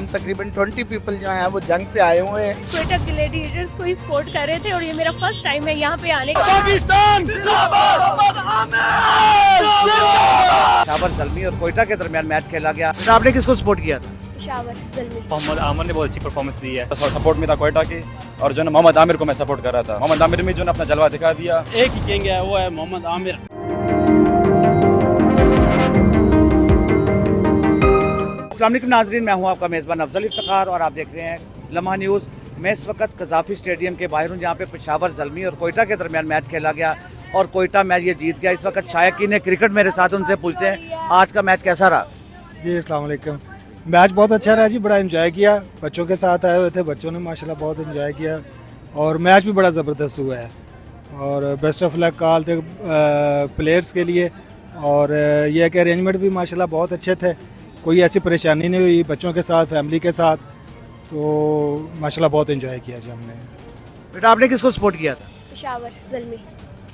तकरीबन 20 पीपल जो हैं वो जंग से आए हुए हैं। क्वेटा ग्लैडिएटर्स को ही सपोर्ट कर रहे थे और ये मेरा फर्स्ट टाइम है यहाँ पे आने का। पाकिस्तान शाबर ज़ल्मी और कोयटा के दरमियान मैच खेला गया। तो आपने किसको सपोर्ट किया था? शाबर ज़ल्मी। मोहम्मद आमिर ने बहुत अच्छी परफॉर्मेंस दी है। सपोर्ट में था कोयटा की और जो है मोहम्मद आमिर को मैं सपोर्ट कर रहा था। मोहम्मद आमिर में जो है अपना जलवा दिखा दिया। एक ही किंग है, वो है मोहम्मद आमिर। अस्सलाम वालेकुम नाज़रीन, मैं हूं आपका मेज़बान अफजल इफ्तिखार और आप देख रहे हैं लम्हा न्यूज़। मैं इस वक्त कज़ाफ़ी स्टेडियम के बाहर हूं जहां पे पेशावर ज़ल्मी और कोयटा के दरमियान मैच खेला गया और कोयटा मैच ये जीत गया। इस वक्त शायकीन ने क्रिकेट मेरे साथ, उनसे पूछते हैं आज का मैच कैसा रहा। जी अस्सलाम वालेकुम। मैच बहुत अच्छा रहा जी, बड़ा एंजॉय किया। बच्चों के साथ आए हुए थे, बच्चों ने माशाल्लाह बहुत एंजॉय किया और मैच भी बड़ा ज़बरदस्त हुआ है। और बेस्ट ऑफ लक कॉल थे प्लेयर्स के लिए। और ये कि अरेंजमेंट भी माशाल्लाह बहुत अच्छे थे, कोई ऐसी परेशानी नहीं हुई बच्चों के साथ, फैमिली के साथ। तो माशाल्लाह बहुत एंजॉय किया जी हमने। बेटा आपने किसको सपोर्ट किया था? शाबर ज़ल्मी।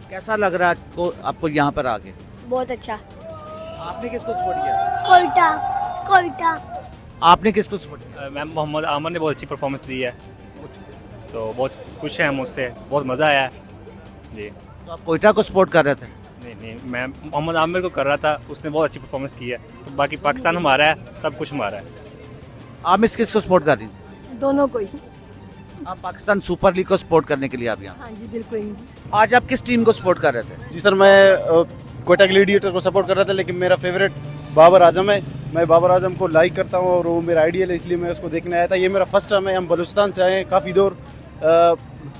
कैसा लग रहा है आपको यहाँ पर आके? बहुत अच्छा। आपने किसको सपोर्ट किया था? कोयटा कोयटा। आपने किसको सपोर्ट किया? मैम मोहम्मद आमिर ने बहुत अच्छी परफॉर्मेंस दी है, तो बहुत खुश हैं हम उससे, बहुत मज़ा आया जी। तो आप कोयटा को सपोर्ट कर रहे थे? नहीं, मैं मोहम्मद आमिर को कर रहा था, उसने बहुत अच्छी परफॉर्मेंस की है। तो बाकी पाकिस्तान हमारा है, सब कुछ हमारा है। आप मिस किसको सपोर्ट कर रही थी? दोनों को ही। आप पाकिस्तान सुपर लीग को सपोर्ट करने के लिए आप यहाँ? हाँ जी बिल्कुल। आज आप किस टीम को सपोर्ट कर रहे थे? जी सर, मैं कोयटा ग्लैडिएटर को सपोर्ट कर रहा था, लेकिन मेरा फेवरेट बाबर आजम है। मैं बाबर आजम को लाइक करता हूँ और वो मेरा आइडियल है, इसलिए मैं उसको देखने आया था। ये मेरा फर्स्ट टाइम है, हम बलूचिस्तान से आए हैं, काफ़ी दूर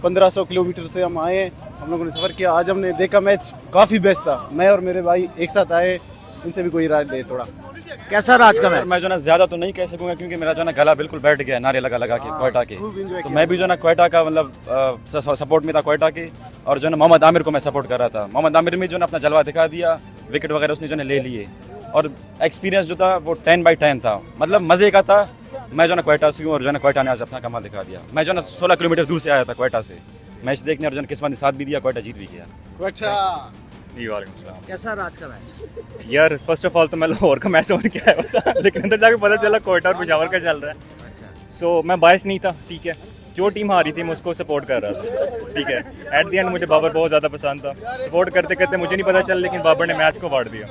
1500 किलोमीटर से हम आए हैं, हम लोगों ने सफ़र किया। आज हमने देखा मैच काफ़ी बेस्ट था। मैं और मेरे भाई एक साथ आए, इनसे भी कोई राय ले थोड़ा। कैसा रहा आज का मैच? मैं जो है ना ज़्यादा तो नहीं कह सकूँगा क्योंकि मेरा जो है ना गला बिल्कुल बैठ गया नारे लगा लगा के कोयटा के। तो मैं भी जो है ना कोयटा का मतलब सपोर्ट में था कोयटा की और जो है ना मोहम्मद आमिर को मैं सपोर्ट कर रहा था। मोहम्मद आमिर में जो है ना अपना जलवा दिखा दिया, विकेट वगैरह उसने जो है ले लिए और एक्सपीरियंस जो था वो 10/10 था, मतलब मज़े का था। मैं जो है ना कोयटा से हूँ और जो है ना कोयटा ने आज अपना कमाल दिखा दिया। मैं जो है ना 16 किलोमीटर दूर से आया था कोयटा से मैच देखने और जो है किस्मत ने साथ भी दिया, कोयटा जीत भी गया। जी वालेकुम सलाम। कैसा रहा आज का मैच? यार फर्स्ट ऑफ ऑल तो मैं लाहौर का मैच समझ के आया था, लेकिन अंदर जाके पता चला कोयटा और पेशावर का चल रहा है। सो मैं बायस नहीं था, ठीक है, जो टीम हारी थी मैं उसको सपोर्ट कर रहा था, ठीक है। एट द एंड मुझे बाबर बहुत ज़्यादा पसंद था। सपोर्ट करते करते मुझे नहीं पता चला, लेकिन बाबर ने मैच को बांट दिया।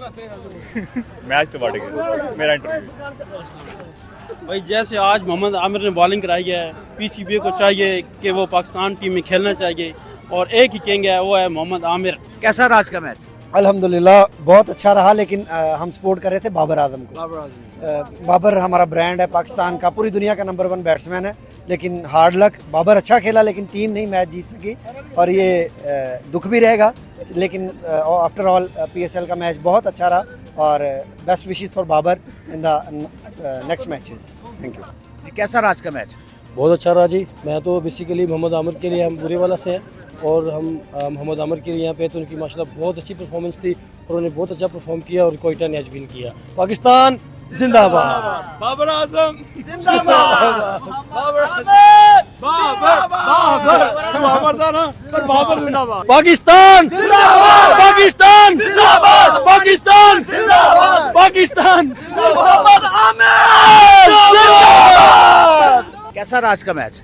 मैच तो बांट गया मेरा इंटरव्यू। भाई जैसे आज मोहम्मद आमिर ने बॉलिंग कराई है, पीसीबी को चाहिए कि वो पाकिस्तान टीम में खेलना चाहिए और एक ही किंग है, वो है मोहम्मद आमिर। कैसा रहा आज का मैच? अल्हम्दुलिल्लाह बहुत अच्छा रहा, लेकिन हम सपोर्ट कर रहे थे बाबर आजम को। बाबर हमारा ब्रांड है पाकिस्तान का, पूरी दुनिया का नंबर 1 बैट्समैन है, लेकिन हार्ड लक बाबर अच्छा खेला लेकिन टीम नहीं मैच जीत सकी और ये दुख भी रहेगा। लेकिन आफ्टर ऑल PSL का मैच बहुत अच्छा रहा और best wishes for Babar in the next matches. Thank you. कैसा रहा आज का मैच? बहुत अच्छा रहा जी। मैं तो बेसिकली मोहम्मद आमिर के लिए, हम बुरे वाला से हैं और हम मोहम्मद आमिर के लिए यहाँ पे, तो उनकी माशाल्लाह बहुत अच्छी परफॉर्मेंस थी और उन्होंने बहुत अच्छा परफॉर्म किया और कोयटा ने आज विन किया। पाकिस्तान जिंदाबाद, बाबर आजम जिंदाबाद, बाबर था ना, पर बाबर जिंदाबाद। पाकिस्तान जिंदाबाद, पाकिस्तान जिंदाबाद, पाकिस्तान जिंदाबाद, पाकिस्तान मोहम्मद आमिर जिंदाबाद। कैसा रहा आज का मैच?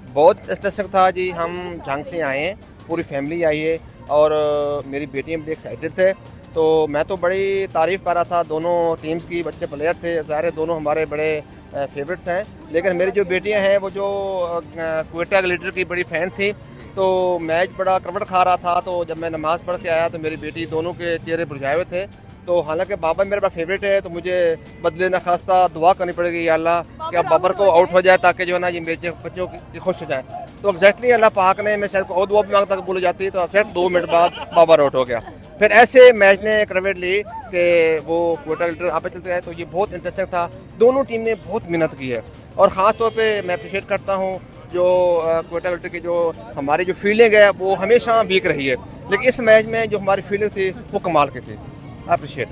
बहुत इंटरेस्टिंग था जी। हम जंग से आए हैं, पूरी फैमिली आई है और मेरी बेटियाँ भी एक्साइटेड थे। तो मैं तो बड़ी तारीफ़ कर रहा था दोनों टीम्स की, बच्चे प्लेयर थे, ज़ाहिर दोनों हमारे बड़े फेवरेट्स हैं। लेकिन मेरी जो बेटियां हैं वो जो कोयटा ग्लैडिएटर की बड़ी फ़ैन थी, तो मैच बड़ा करवट खा रहा था। तो जब मैं नमाज़ पढ़ के आया तो मेरी बेटी दोनों के चेहरे बुझाए हुए थे। तो हालांकि बाबर मेरा बड़ा फेवरेट है, तो मुझे बदले न खास्ता दुआ करनी पड़ेगी, या अल्लाह कि अब बाबर को आउट हो जाए ताकि जो है ना ये मेरे बच्चों की खुश हो जाए। तो एग्जैक्टली अल्लाह पाक ने, मैं शायद को और दुआ भी मांगता बोली जाती, तो शायद 2 मिनट बाद बाबर आउट हो गया। फिर ऐसे मैच ने क्रिकेट ली कि वो कोयटा ग्लैडिएटर आप चलते रहे। तो ये बहुत इंटरेस्टिंग था, दोनों टीम ने बहुत मेहनत की है और ख़ास तौर पे मैं अप्रिशिएट करता हूँ जो कोयटा ग्लैडिएटर की जो हमारी जो फील्डिंग है वो हमेशा वीक रही है, लेकिन इस मैच में जो हमारी फील्डिंग थी वो कमाल की थी। अप्रिशिएट।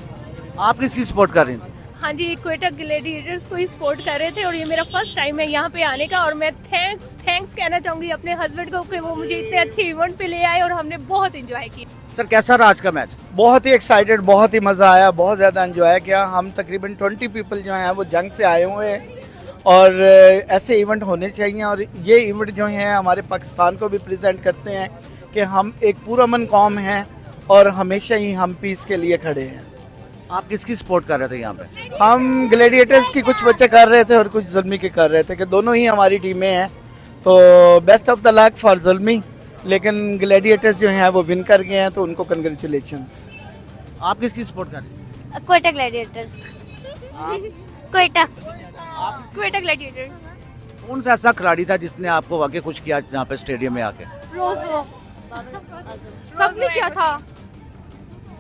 आप किसकी सपोर्ट कर रही थी? हाँ जी, क्वेटा ग्लैडिएटर्स को ही सपोर्ट कर रहे थे और ये मेरा फर्स्ट टाइम है यहाँ पे आने का और मैं थैंक्स कहना चाहूँगी अपने हस्बैंड को कि वो मुझे इतने अच्छे इवेंट पे ले आए और हमने बहुत इंजॉय किया। सर कैसा रहा आज का मैच? बहुत ही एक्साइटेड, बहुत ही मज़ा आया, बहुत ज़्यादा एंजॉय किया। हम तकरीबन 20 पीपल जो हैं वो जंग से आए हुए हैं और ऐसे इवेंट होने चाहिए और ये इवेंट जो है हमारे पाकिस्तान को भी प्रेजेंट करते हैं कि हम एक पूरा मन कौम हैं और हमेशा ही हम पीस के लिए खड़े हैं। आप किसकी सपोर्ट कर रहे थे यहाँ पे? हम ग्लैडिएटर्स की कुछ बच्चे कर रहे थे और कुछ जुल्मी के कर रहे थे कि दोनों ही हमारी टीमें हैं, तो best of the luck for जुल्मी, लेकिन ग्लैडिएटर्स जो हैं वो विन कर गए हैं तो उनको कंग्रेचुलेशंस। आप किसकी सपोर्ट कर रहे हैं? क्वेटा ग्लैडिएटर्स। क्वेटा क्वेटा ग्लैडिएटर्स। कौन सा ऐसा खिलाड़ी था जिसने आपको वाकई कुछ किया यहाँ पे स्टेडियम में आके? रोज़ो सबने क्या था?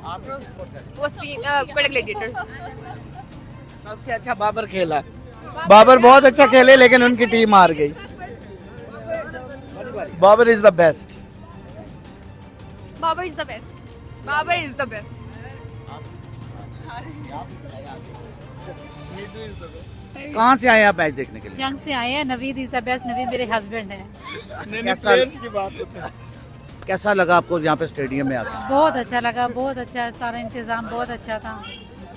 क्वेटा ग्लैडिएटर्स। सबसे अच्छा बाबर खेला, बाबर बहुत अच्छा खेले लेकिन उनकी टीम हार गई। Babar is the best. Babar is the best. Babar is the best. कहाँ से आए आप मैच देखने के लिए? जंग से आए हैं। Naveed is the best. Naveed मेरे हस्बैंड हैं। कैसा लगा आपको यहाँ पे स्टेडियम में आके? बहुत अच्छा लगा, बहुत अच्छा, सारा इंतजाम बहुत अच्छा था।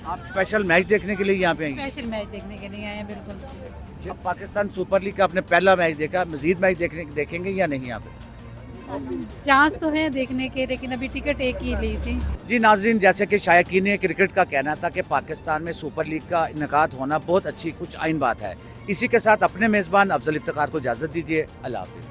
आप स्पेशल मैच देखने के लिए यहाँ पे आई? स्पेशल मैच देखने के लिए आए हैं, बिल्कुल। अब पाकिस्तान सुपर लीग का आपने पहला मैच देखा, मजीद मैच देखेंगे या नहीं यहाँ पे? चांस तो है देखने के, लेकिन अभी टिकट एक ही ली थी। जी नाजरीन, जैसे कि शायकीन क्रिकेट का कहना था कि पाकिस्तान में सुपर लीग का इनेकाद होना बहुत अच्छी खुश आइन बात है। इसी के साथ अपने मेज़बान अफजल इफ्तिखार को इजाज़त दीजिए। अल्लाह हाफिज़।